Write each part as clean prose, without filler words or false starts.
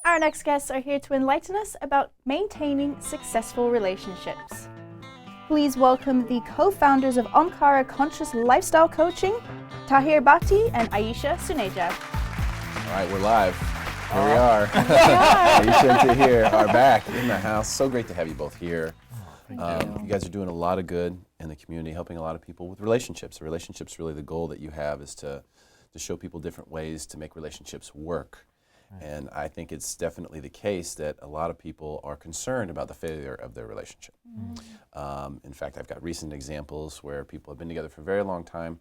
Our next guests are here to enlighten us about maintaining successful relationships. Please welcome the co-founders of OmKara Conscious Lifestyle Coaching, Tahir Bhatti and Ayesha Suneja. All right, we're live. Here we are. Ayesha and Tahir are back in the house. So great to have you both here. You guys are doing a lot of good in the community, helping a lot of people with relationships. Relationships, really the goal that you have is to show people different ways to make relationships work. Right. And I think it's definitely the case that a lot of people are concerned about the failure of their relationship. In fact, I've got recent examples where people have been together for a very long time,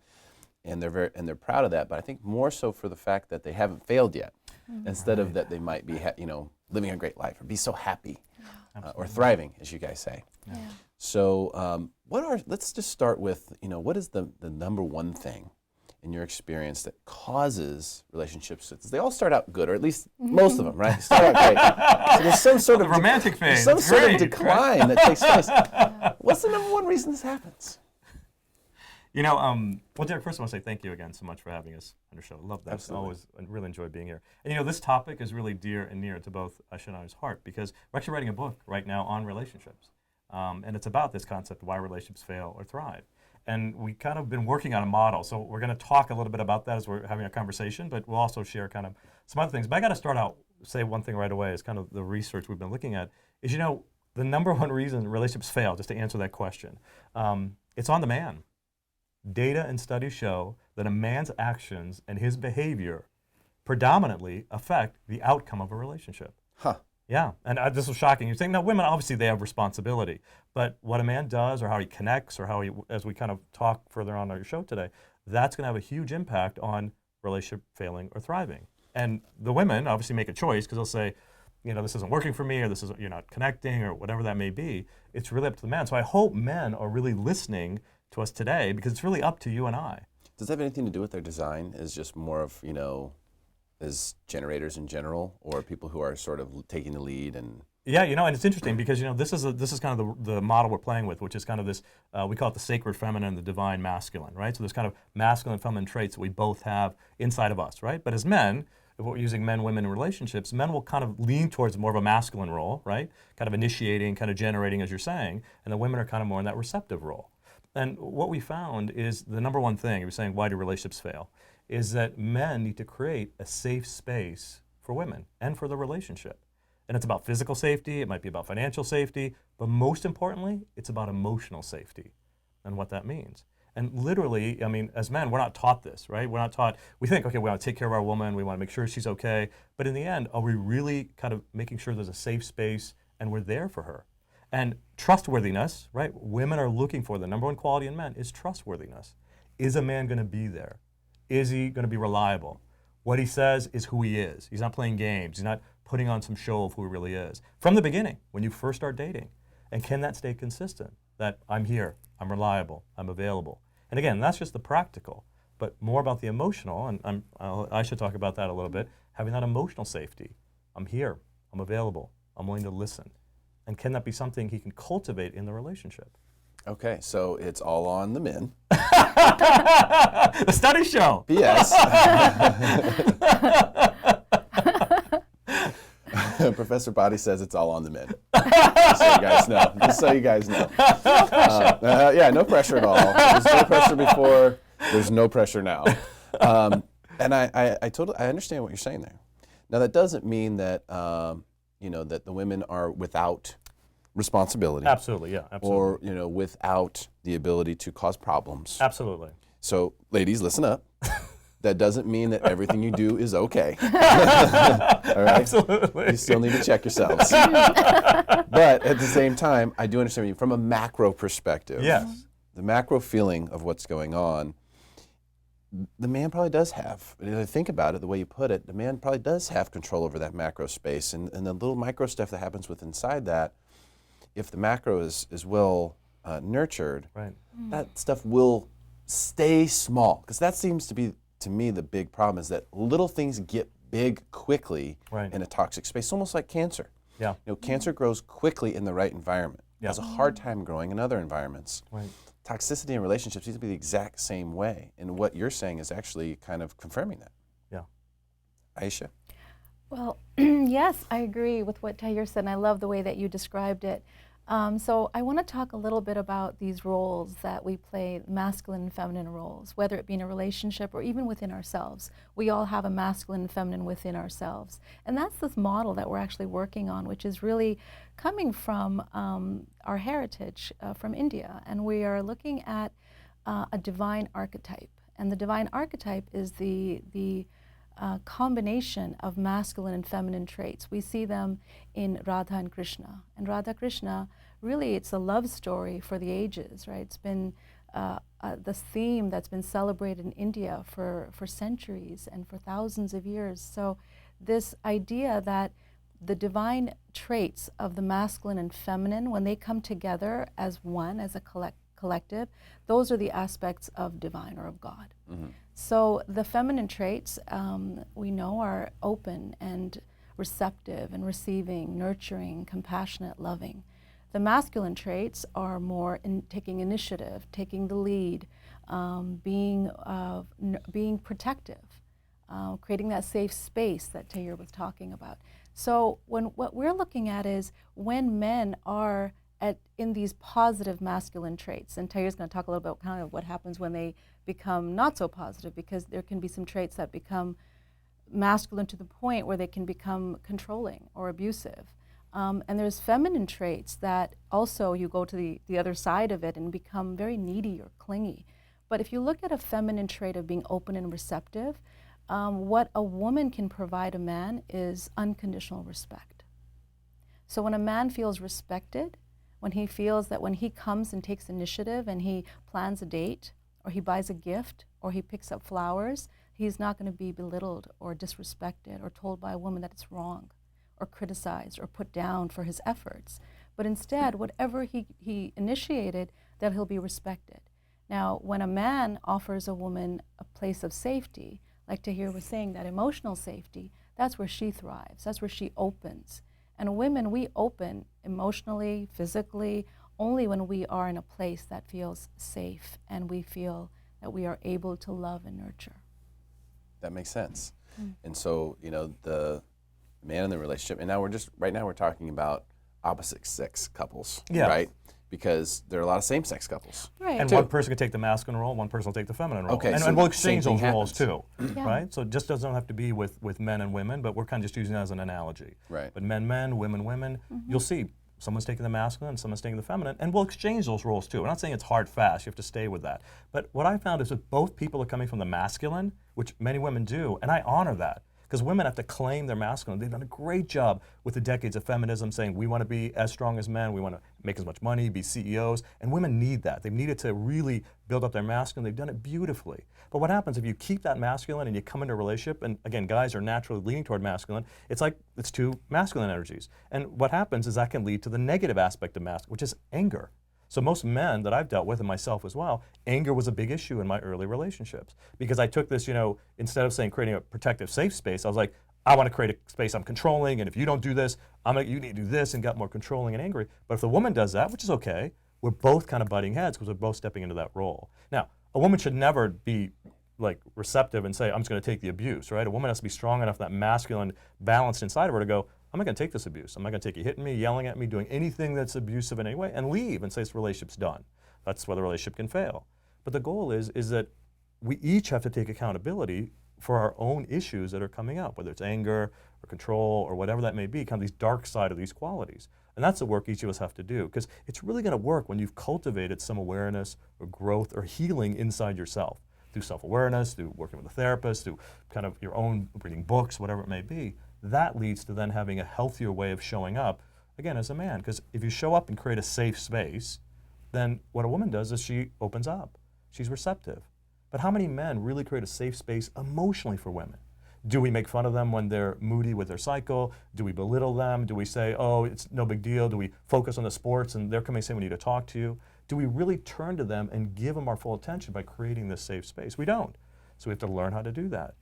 and they're proud of that. But I think more so for the fact that they haven't failed yet, instead of that they might be living a great life or be so happy or thriving, as you guys say. Yeah. So let's just start with, what is the number one thing in your experience that causes relationships? They all start out good, or at least most of them, right? Start out great. So there's some sort of romantic phase. Some sort of decline that takes place. What's the number one reason this happens? Well, Derek, first I want to say thank you again so much for having us on your show. Love that. Absolutely. I really enjoy being here. And this topic is really dear and near to both Ayesha and I's heart, because we're actually writing a book right now on relationships. And it's about this concept of why relationships fail or thrive. And we kind of been working on a model. So we're going to talk a little bit about that as we're having a conversation, but we'll also share kind of some other things. But I got to start out, say one thing right away, is kind of the research we've been looking at, is the number one reason relationships fail, just to answer that question, it's on the man. Data and studies show that a man's actions and his behavior predominantly affect the outcome of a relationship. Huh. Yeah, and this was shocking. You're saying, no, women, obviously they have responsibility, but what a man does or how he connects or how he, as we kind of talk further on our show today, that's going to have a huge impact on relationship failing or thriving. And the women obviously make a choice because they'll say, this isn't working for me, or you're not connecting, or whatever that may be. It's really up to the man. So I hope men are really listening to us today, because it's really up to you and I. Does that have anything to do with their design? Is just more of, as generators in general, or people who are sort of taking the lead? And yeah, and it's interesting because this is kind of the model we're playing with, which is kind of this we call it the sacred feminine and the divine masculine, right? So there's kind of masculine and feminine traits that we both have inside of us, right? But as men, if we're using men, women in relationships, men will kind of lean towards more of a masculine role, right? Kind of initiating, kind of generating, as you're saying, and the women are kind of more in that receptive role. And what we found is the number one thing, you're saying, why do relationships fail, is that men need to create a safe space for women and for the relationship. And it's about physical safety, it might be about financial safety, but most importantly, it's about emotional safety and what that means. And literally, as men, we're not taught this, right? We're not taught, we think, okay, we want to take care of our woman, we want to make sure she's okay, but in the end, are we really kind of making sure there's a safe space and we're there for her? And trustworthiness, right? Women are looking for, the number one quality in men is trustworthiness. Is a man going to be there? Is he going to be reliable? What he says is who he is. He's not playing games. He's not putting on some show of who he really is. From the beginning, when you first start dating. And can that stay consistent? That I'm here, I'm reliable, I'm available. And again, that's just the practical, but more about the emotional, and I should talk about that a little bit, having that emotional safety. I'm here, I'm available, I'm willing to listen. And can that be something he can cultivate in the relationship? Okay, so it's all on the men. The studies show. Yes. Professor Bhatti says it's all on the men. Just so you guys know. No pressure. Yeah, no pressure at all. There's no pressure before. There's no pressure now. And I understand what you're saying there. Now that doesn't mean that that the women are without responsibility. Absolutely, yeah, absolutely. Or without the ability to cause problems. Absolutely. So, ladies, listen up. That doesn't mean that everything you do is okay. All right? Absolutely. You still need to check yourselves. But at the same time, I do understand from a macro perspective. Yes. The macro feeling of what's going on, the man probably does have, think about it the way you put it, the man probably does have control over that macro space. And the little micro stuff that happens with inside that, if the macro is well nurtured, right, that stuff will stay small. Because that seems to be, to me, the big problem is that little things get big quickly in a toxic space. It's almost like cancer. Yeah. Cancer grows quickly in the right environment. Yeah. It has a hard time growing in other environments. Right. Toxicity in relationships seems to be the exact same way. And what you're saying is actually kind of confirming that. Yeah. Ayesha? Well, Yes, I agree with what Tahir said, and I love the way that you described it. So I want to talk a little bit about these roles that we play, masculine and feminine roles, whether it be in a relationship or even within ourselves. We all have a masculine and feminine within ourselves. And that's this model that we're actually working on, which is really coming from our heritage from India. And we are looking at a divine archetype. And the divine archetype is the combination of masculine and feminine traits. We see them in Radha and Krishna. And Radha Krishna, really it's a love story for the ages, right? It's been this theme that's been celebrated in India for centuries and for thousands of years. So this idea that the divine traits of the masculine and feminine, when they come together as one, as a collective, those are the aspects of divine or of God. Mm-hmm. So the feminine traits, we know, are open and receptive and receiving, nurturing, compassionate, loving. The masculine traits are more in taking initiative, taking the lead, being protective, creating that safe space that Tahir was talking about. So what we're looking at is when men are in these positive masculine traits, and Tahir's going to talk a little bit kind of what happens when they become not so positive, because there can be some traits that become masculine to the point where they can become controlling or abusive. And there's feminine traits that also you go to the other side of it and become very needy or clingy. But if you look at a feminine trait of being open and receptive, what a woman can provide a man is unconditional respect. So when a man feels respected, when he feels that when he comes and takes initiative and he plans a date, or he buys a gift, or he picks up flowers, he's not going to be belittled or disrespected or told by a woman that it's wrong, or criticized or put down for his efforts. But instead, whatever he initiated, that he'll be respected. Now, when a man offers a woman a place of safety, like Tahir was saying, that emotional safety, that's where she thrives, that's where she opens. And women, we open emotionally, physically, only when we are in a place that feels safe and we feel that we are able to love and nurture. That makes sense. And so, the man in the relationship, and now right now we're talking about opposite sex couples, right? Because there are a lot of same-sex couples. Right. And one person can take the masculine role, one person will take the feminine role. Okay, and we'll exchange those roles happens. too, right? So it just doesn't have to be with men and women, but we're kind of just using it as an analogy. Right. But men, women, you'll see someone's taking the masculine, someone's taking the feminine, and we'll exchange those roles too. We're not saying it's hard, fast, you have to stay with that. But what I found is that both people are coming from the masculine, which many women do, and I honor that. Because women have to claim their masculine. They've done a great job with the decades of feminism saying we want to be as strong as men, we want to make as much money, be CEOs, and women need that. They've needed to really build up their masculine. They've done it beautifully. But what happens if you keep that masculine and you come into a relationship, and again, guys are naturally leaning toward masculine, it's like it's two masculine energies. And what happens is that can lead to the negative aspect of masculine, which is anger. So most men that I've dealt with, and myself as well, anger was a big issue in my early relationships. Because I took this, instead of saying creating a protective, safe space, I was like, I want to create a space I'm controlling, and if you don't do this, you need to do this, and got more controlling and angry. But if the woman does that, which is okay, we're both kind of butting heads because we're both stepping into that role. Now, a woman should never be like receptive and say, I'm just going to take the abuse, right? A woman has to be strong enough, that masculine balance inside of her to go, I'm not going to take this abuse. I'm not going to take you hitting me, yelling at me, doing anything that's abusive in any way, and leave and say this relationship's done. That's where the relationship can fail. But the goal is that we each have to take accountability for our own issues that are coming up, whether it's anger or control or whatever that may be, kind of these dark side of these qualities. And that's the work each of us have to do, because it's really going to work when you've cultivated some awareness or growth or healing inside yourself, through self-awareness, through working with a therapist, through kind of your own reading books, whatever it may be. That leads to then having a healthier way of showing up, again, as a man. Because if you show up and create a safe space, then what a woman does is she opens up. She's receptive. But how many men really create a safe space emotionally for women? Do we make fun of them when they're moody with their cycle? Do we belittle them? Do we say, oh, it's no big deal? Do we focus on the sports and they're coming and saying we need to talk to you? Do we really turn to them and give them our full attention by creating this safe space? We don't. So we have to learn how to do that.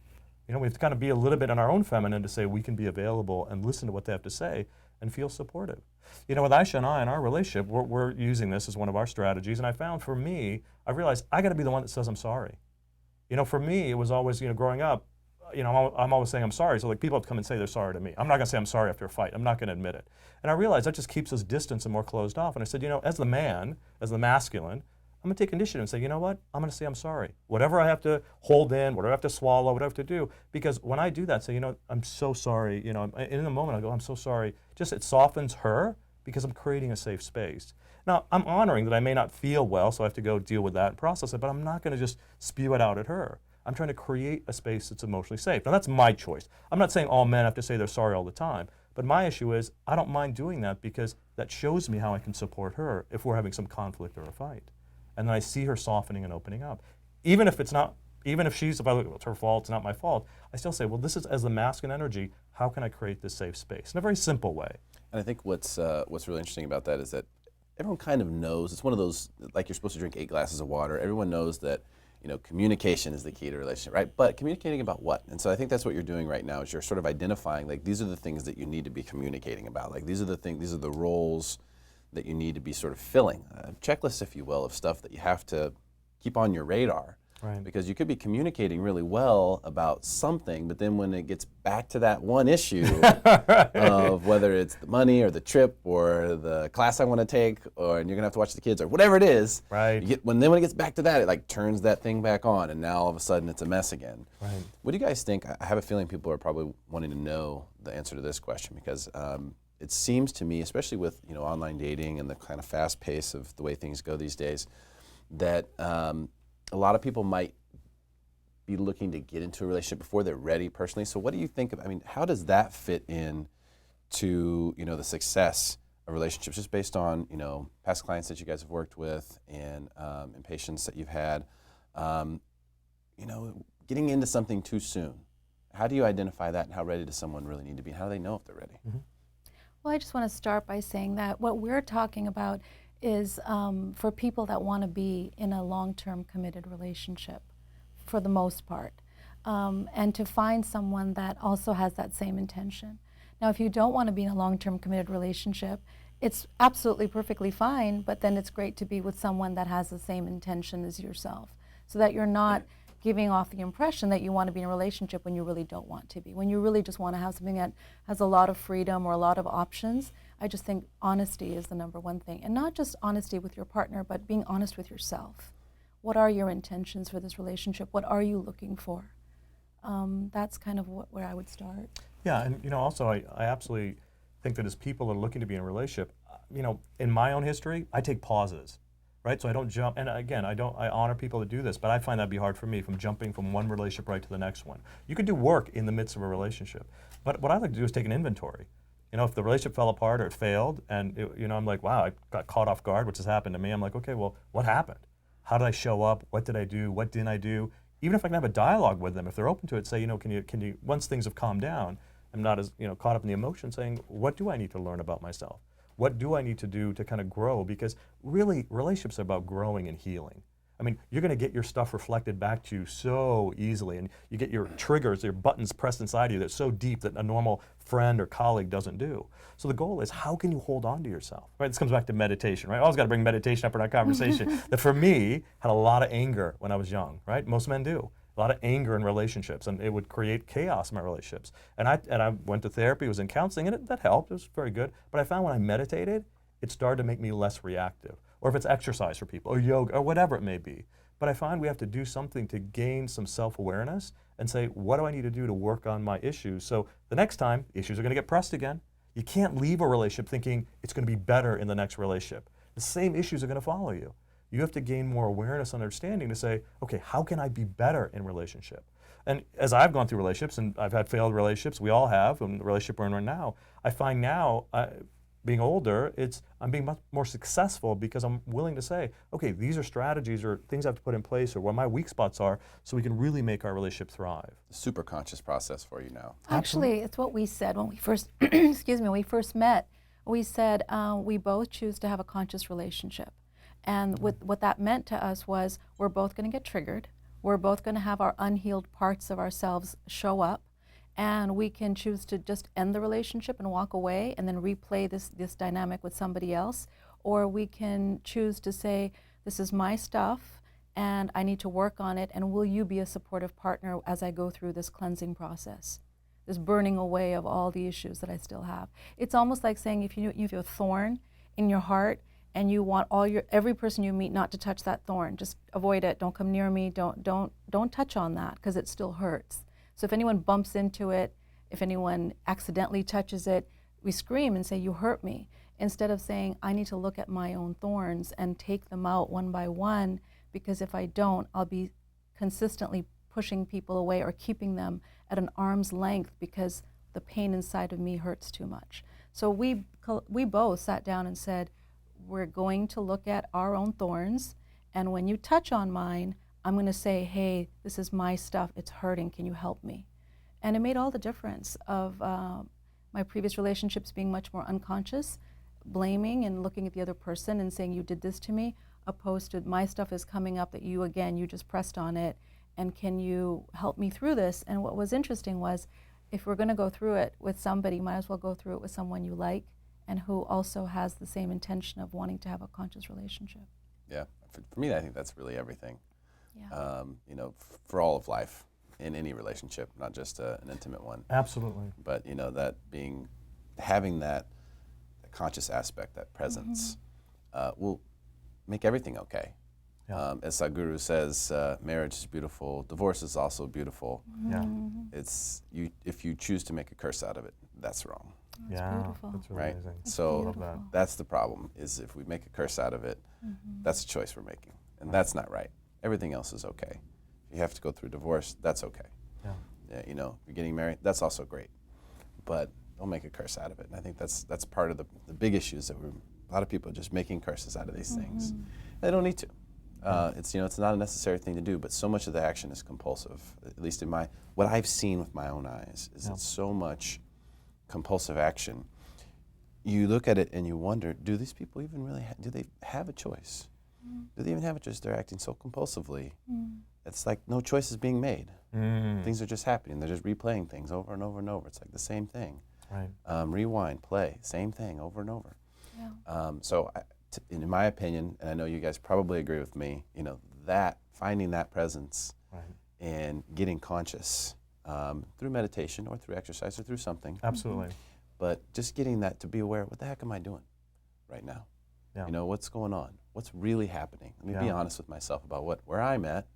We have to kind of be a little bit in our own feminine to say we can be available and listen to what they have to say and feel supportive. With Ayesha and I in our relationship, we're using this as one of our strategies, and I found for me, I realized I got to be the one that says I'm sorry. For me, it was always, growing up, I'm always saying I'm sorry. So like people have to come and say they're sorry to me. I'm not going to say I'm sorry after a fight. I'm not going to admit it. And I realized that just keeps us distant and more closed off. And I said, as the man, as the masculine, I'm going to take initiative and say, you know what? I'm going to say I'm sorry. Whatever I have to hold in, whatever I have to swallow, whatever I have to do. Because when I do that, say, I'm so sorry. In the moment I go, I'm so sorry. Just it softens her because I'm creating a safe space. Now, I'm honoring that I may not feel well, so I have to go deal with that and process it, but I'm not going to just spew it out at her. I'm trying to create a space that's emotionally safe. Now, that's my choice. I'm not saying all men have to say they're sorry all the time, but my issue is I don't mind doing that because that shows me how I can support her if we're having some conflict or a fight. And then I see her softening and opening up. Even if it's her fault, it's not my fault, I still say, well, this is, as the masculine energy, how can I create this safe space? In a very simple way. And I think what's really interesting about that is that everyone kind of knows, it's one of those, like you're supposed to drink 8 glasses of water. Everyone knows that communication is the key to a relationship, right? But communicating about what? And so I think that's what you're doing right now is you're sort of identifying, like, these are the things that you need to be communicating about. Like, these are the roles that you need to be sort of filling. A checklist, if you will, of stuff that you have to keep on your radar. Right. Because you could be communicating really well about something, but then when it gets back to that one issue of whether it's the money or the trip or the class I want to take, and you're gonna have to watch the kids or whatever it is, right? When it gets back to that, it like turns that thing back on, and now all of a sudden it's a mess again. Right. What do you guys think? I have a feeling people are probably wanting to know the answer to this question because it seems to me, especially with online dating and the kind of fast pace of the way things go these days, that a lot of people might be looking to get into a relationship before they're ready personally. So what do you think of, how does that fit in to, the success of relationships just based on, past clients that you guys have worked with and patients that you've had, getting into something too soon? How do you identify that and how ready does someone really need to be? How do they know if they're ready? Mm-hmm. Well, I just want to start by saying that what we're talking about is for people that want to be in a long-term committed relationship for the most part, and to find someone that also has that same intention. Now, if you don't want to be in a long-term committed relationship, it's absolutely perfectly fine, but then it's great to be with someone that has the same intention as yourself, so that you're not giving off the impression that you want to be in a relationship when you really don't want to be, when you really just want to have something that has a lot of freedom or a lot of options. I just think honesty is the number one thing, and not just honesty with your partner, but being honest with yourself. What are your intentions for this relationship? What are you looking for? That's kind of where I would start. Yeah, and also I absolutely think that as people are looking to be in a relationship, in my own history, I take pauses, right? So I don't jump, and again, I honor people that do this, but I find that'd be hard for me from jumping from one relationship right to the next one. You could do work in the midst of a relationship, but what I like to do is take an inventory. If the relationship fell apart or it failed, and I'm like, wow, I got caught off guard, which has happened to me. I'm like, okay, well, what happened? How did I show up? What did I do? What didn't I do? Even if I can have a dialogue with them, if they're open to it, say, can you, once things have calmed down, I'm not as caught up in the emotion, saying, what do I need to learn about myself? What do I need to do to kind of grow? Because really, relationships are about growing and healing. You're going to get your stuff reflected back to you so easily, and you get your triggers, your buttons pressed inside you that's so deep that a normal friend or colleague doesn't do. So the goal is, how can you hold on to yourself? Right? This comes back to meditation, right? I always got to bring meditation up in our conversation. That for me had a lot of anger when I was young, right? Most men do. A lot of anger in relationships, and it would create chaos in my relationships. And I went to therapy, was in counseling, and that helped. It was very good. But I found when I meditated, it started to make me less reactive. Or if it's exercise for people, or yoga, or whatever it may be. But I find we have to do something to gain some self-awareness and say, what do I need to do to work on my issues? So the next time, issues are going to get pressed again. You can't leave a relationship thinking it's going to be better in the next relationship. The same issues are going to follow you. You have to gain more awareness and understanding to say, okay, how can I be better in relationship? And as I've gone through relationships, and I've had failed relationships, we all have, and the relationship we're in right now, I find now, being older, I'm being much more successful because I'm willing to say, okay, these are strategies or things I have to put in place or where my weak spots are so we can really make our relationship thrive. Super conscious process for you now. Actually, it's what we said when we first, excuse me, when we first met. We said we both choose to have a conscious relationship. And what that meant to us was we're both going to get triggered. We're both going to have our unhealed parts of ourselves show up. And we can choose to just end the relationship and walk away and then replay this dynamic with somebody else. Or we can choose to say, this is my stuff, and I need to work on it, and will you be a supportive partner as I go through this cleansing process, this burning away of all the issues that I still have? It's almost like saying if you have a thorn in your heart and you want every person you meet not to touch that thorn, just avoid it, don't come near me, don't touch on that, because it still hurts. So if anyone bumps into it, if anyone accidentally touches it, we scream and say, you hurt me, instead of saying, I need to look at my own thorns and take them out one by one, because if I don't, I'll be consistently pushing people away or keeping them at an arm's length because the pain inside of me hurts too much. So we both sat down and said, we're going to look at our own thorns, and when you touch on mine, I'm going to say, hey, this is my stuff, it's hurting, can you help me? And it made all the difference of my previous relationships being much more unconscious, blaming and looking at the other person and saying, you did this to me, opposed to my stuff is coming up that you just pressed on it, and can you help me through this? And what was interesting was, if we're going to go through it with somebody, you might as well go through it with someone you like and who also has the same intention of wanting to have a conscious relationship. Yeah, for me, I think that's really everything. Yeah. You know, for all of life, in any relationship, not just an intimate one. Absolutely. But you know, having that conscious aspect, that presence, will make everything okay. Yeah. As Sadhguru says, marriage is beautiful, divorce is also beautiful. Yeah. It's if you choose to make a curse out of it, that's wrong. That's Yeah, beautiful. that's really Right? amazing. So beautiful. that's the problem, is if we make a curse out of it, that's a choice we're making. And that's not right. Everything else is okay. If you have to go through divorce, that's okay. Yeah. You know, you're getting married, that's also great. But don't make a curse out of it. And I think that's part of the big issues that a lot of people are just making curses out of these things. They don't need to. It's not a necessary thing to do, but so much of the action is compulsive. At least in what I've seen with my own eyes is it's so much compulsive action. You look at it and you wonder, do these people even really do they have a choice? Do they even have a choice? They're acting so compulsively. It's like no choice is being made. Things are just happening. They're just replaying things over and over and over. It's like the same thing. Right. Rewind, play, same thing over and over. Yeah. So in my opinion, and I know you guys probably agree with me, you know, that finding that presence and getting conscious through meditation or through exercise or through something. Absolutely. But just getting that to be aware, what the heck am I doing right now? Yeah. You know, what's going on? What's really happening? Let me be honest with myself about where I'm at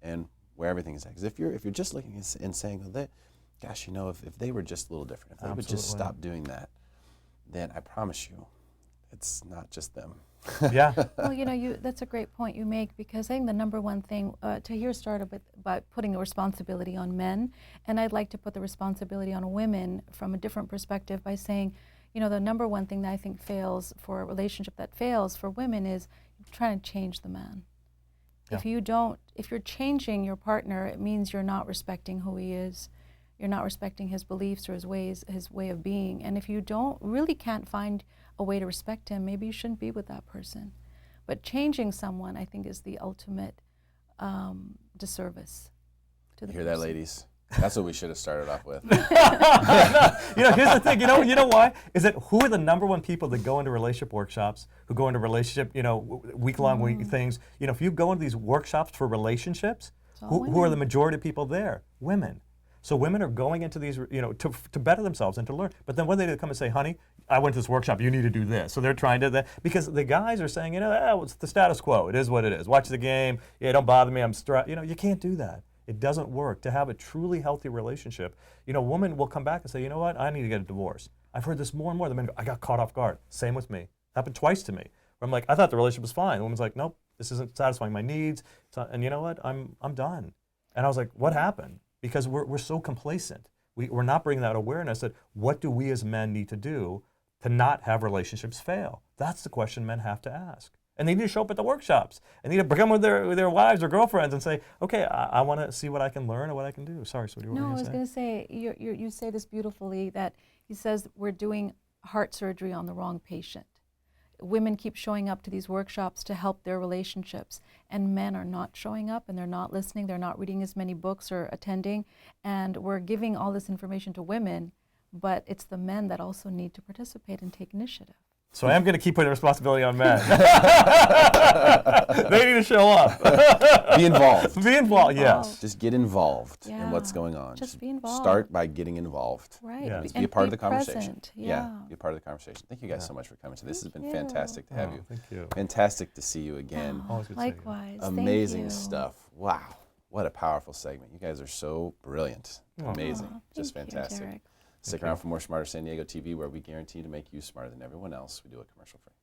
and where everything is at. Because if you're just looking and saying, well, gosh, you know, if they were just a little different, if they would just stop doing that, then I promise you, it's not just them. Yeah. Well, you know, that's a great point you make, because I think the number one thing, Tahir started by putting the responsibility on men, and I'd like to put the responsibility on women from a different perspective by saying, you know, the number one thing that I think fails for a relationship that fails for women is trying to change the man. Yeah. If you're changing your partner, it means you're not respecting who he is. You're not respecting his beliefs or his way of being. And if you can't find a way to respect him, maybe you shouldn't be with that person. But changing someone, I think, is the ultimate disservice to the You person. hear that, ladies? That's what we should have started off with. You know, here's the thing. You know why? Is that who are the number one people that go into relationship workshops, who go into relationship, week-long things? You know, if you go into these workshops for relationships, who are the majority of people there? Women. So women are going into these, to better themselves and to learn. But then when they come and say, honey, I went to this workshop, you need to do this. So they're trying to, because the guys are saying, it's the status quo. It is what it is. Watch the game. Yeah, don't bother me. I'm stressed. You can't do that. It doesn't work. To have a truly healthy relationship, a woman will come back and say, you know what, I need to get a divorce. I've heard this more and more. The men go, I got caught off guard. Same with me. Happened twice to me. Where I'm like, I thought the relationship was fine. The woman's like, nope, this isn't satisfying my needs. And you know what, I'm done. And I was like, what happened? Because we're so complacent. We're not bringing that awareness that what do we as men need to do to not have relationships fail? That's the question men have to ask. And they need to show up at the workshops. And they need to come with their wives or girlfriends and say, okay, I want to see what I can learn or what I can do. Sorry, Sweetie, what were you No, I going was going to say, you say this beautifully, that he says we're doing heart surgery on the wrong patient. Women keep showing up to these workshops to help their relationships, and men are not showing up, and they're not listening, they're not reading as many books or attending, and we're giving all this information to women, but it's the men that also need to participate and take initiative. So I am going to keep putting the responsibility on men. They need to show up. Be involved. Be involved, yes. Just get involved Yeah. in what's going on. Just be involved. Start by getting involved. Right. Yeah. Just be a part of the conversation. Present. Yeah. Be a part of the conversation. Thank you guys so much for coming. This has been fantastic to have you. Thank you. Fantastic to see you again. Always good to see you. Likewise. Amazing Thank you. stuff. Wow. What a powerful segment. You guys are so brilliant. Amazing. Aw, Just thank you, fantastic. Derek. Stick around for more Smarter San Diego TV, where we guarantee to make you smarter than everyone else. We do it commercial free.